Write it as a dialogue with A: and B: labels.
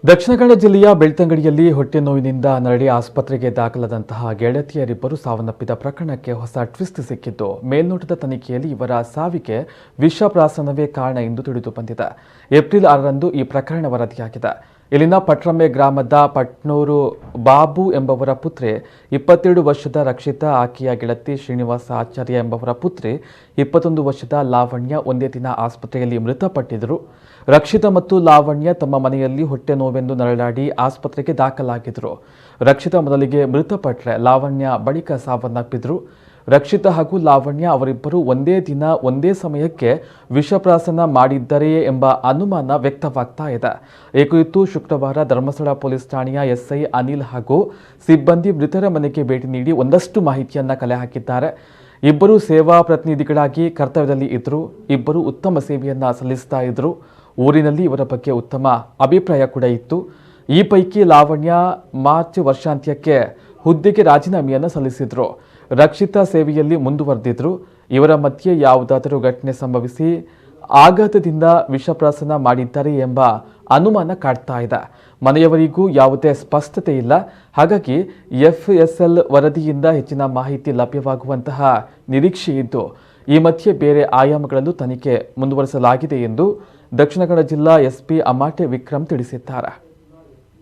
A: ದಕ್ಷಿಣ ಕನ್ನಡ ಜಿಲ್ಲೆಯ ಬೆಳ್ತಂಗಡಿಯಲ್ಲಿ ಹೊಟ್ಟೆ ನೋವಿನಿಂದ ನರಳಿ ಆಸ್ಪತ್ರೆಗೆ ದಾಖಲಾದಂತಹ ಗೆಳತಿಯರಿಬ್ಬರು ಸಾವನ್ನಪ್ಪಿದ ಪ್ರಕರಣಕ್ಕೆ ಹೊಸ ಟ್ವಿಸ್ಟ್ ಸಿಕ್ಕಿದ್ದು, ಮೇಲ್ನೋಟದ ತನಿಖೆಯಲ್ಲಿ ಇವರ ಸಾವಿಗೆ ವಿಷಪ್ರಾಶನವೇ ಕಾರಣ ಎಂದು ತಿಳಿದು ಬಂದಿದೆ. ಏಪ್ರಿಲ್ 6ರಂದು ಈ ಪ್ರಕರಣ ವರದಿಯಾಗಿದೆ. ಇಲ್ಲಿನ ಪಟ್ರಮ್ಮೆ ಗ್ರಾಮದ ಪಟ್ನೂರು ಬಾಬು ಎಂಬವರ ಪುತ್ರಿ 22 ವರ್ಷದ ರಕ್ಷಿತಾ, ಆಕೆಯ ಗೆಳತಿ ಶ್ರೀನಿವಾಸ ಆಚಾರ್ಯ ಎಂಬವರ ಪುತ್ರಿ 21 ವರ್ಷದ ಲಾವಣ್ಯ ಒಂದೇ ದಿನ ಆಸ್ಪತ್ರೆಯಲ್ಲಿ ಮೃತಪಟ್ಟಿದ್ದರು. ರಕ್ಷಿತಾ ಮತ್ತು ಲಾವಣ್ಯ ತಮ್ಮ ಮನೆಯಲ್ಲಿ ಹೊಟ್ಟೆ ನೋವೆಂದು ನರಳಾಡಿ ಆಸ್ಪತ್ರೆಗೆ ದಾಖಲಾಗಿದ್ದರು. ರಕ್ಷಿತಾ ಮೊದಲಿಗೆ ಮೃತಪಟ್ಟರೆ ಲಾವಣ್ಯ ಬಳಿಕ ಸಾವನ್ನಪ್ಪಿದ್ರು. ರಕ್ಷಿತಾ ಹಾಗೂ ಲಾವಣ್ಯ ಅವರಿಬ್ಬರು ಒಂದೇ ದಿನ ಒಂದೇ ಸಮಯಕ್ಕೆ ವಿಷಪ್ರಾಶನ ಮಾಡಿದ್ದರೆಯೇ ಎಂಬ ಅನುಮಾನ ವ್ಯಕ್ತವಾಗ್ತಾ ಇದೆ. ಈ ಕುರಿತು ಶುಕ್ರವಾರ ಧರ್ಮಸ್ಥಳ ಪೊಲೀಸ್ ಠಾಣೆಯ ಎಸ್ಐ ಅನಿಲ್ ಹಾಗೂ ಸಿಬ್ಬಂದಿ ಮೃತರ ಮನೆಗೆ ಭೇಟಿ ನೀಡಿ ಒಂದಷ್ಟು ಮಾಹಿತಿಯನ್ನ ಕಲೆ ಹಾಕಿದ್ದಾರೆ. ಇಬ್ಬರು ಸೇವಾ ಪ್ರತಿನಿಧಿಗಳಾಗಿ ಕರ್ತವ್ಯದಲ್ಲಿ ಇದ್ದರು. ಇಬ್ಬರು ಉತ್ತಮ ಸೇವೆಯನ್ನ ಸಲ್ಲಿಸ್ತಾ ಇದ್ರು. ಊರಿನಲ್ಲಿ ಇವರ ಬಗ್ಗೆ ಉತ್ತಮ ಅಭಿಪ್ರಾಯ ಕೂಡ ಇತ್ತು. ಈ ಪೈಕಿ ಲಾವಣ್ಯ ಮಾರ್ಚ್ ವರ್ಷಾಂತ್ಯಕ್ಕೆ ಹುದ್ದೆಗೆ ರಾಜೀನಾಮೆಯನ್ನು ಸಲ್ಲಿಸಿದ್ರು. ರಕ್ಷಿತಾ ಸೇವೆಯಲ್ಲಿ ಮುಂದುವರೆದಿದ್ರು. ಇವರ ಮಧ್ಯೆ ಯಾವುದಾದರೂ ಘಟನೆ ಸಂಭವಿಸಿ ಆಘಾತದಿಂದ ವಿಷಪ್ರಾಶನ ಮಾಡಿದ್ದಾರೆ ಎಂಬ ಅನುಮಾನ ಕಾಡ್ತಾ ಇದೆ. ಮನೆಯವರಿಗೂ ಯಾವುದೇ ಸ್ಪಷ್ಟತೆ ಇಲ್ಲ. ಹಾಗಾಗಿ FSL ವರದಿಯಿಂದ ಹೆಚ್ಚಿನ ಮಾಹಿತಿ ಲಭ್ಯವಾಗುವಂತಹ ನಿರೀಕ್ಷೆ ಇದ್ದು, ಈ ಮಧ್ಯೆ ಬೇರೆ ಆಯಾಮಗಳಲ್ಲೂ ತನಿಖೆ ಮುಂದುವರಿಸಲಾಗಿದೆ ಎಂದು ದಕ್ಷಿಣ ಕನ್ನಡ ಜಿಲ್ಲಾ SP ಅಮಾಟೆ ವಿಕ್ರಮ್ ತಿಳಿಸಿದ್ದಾರೆ.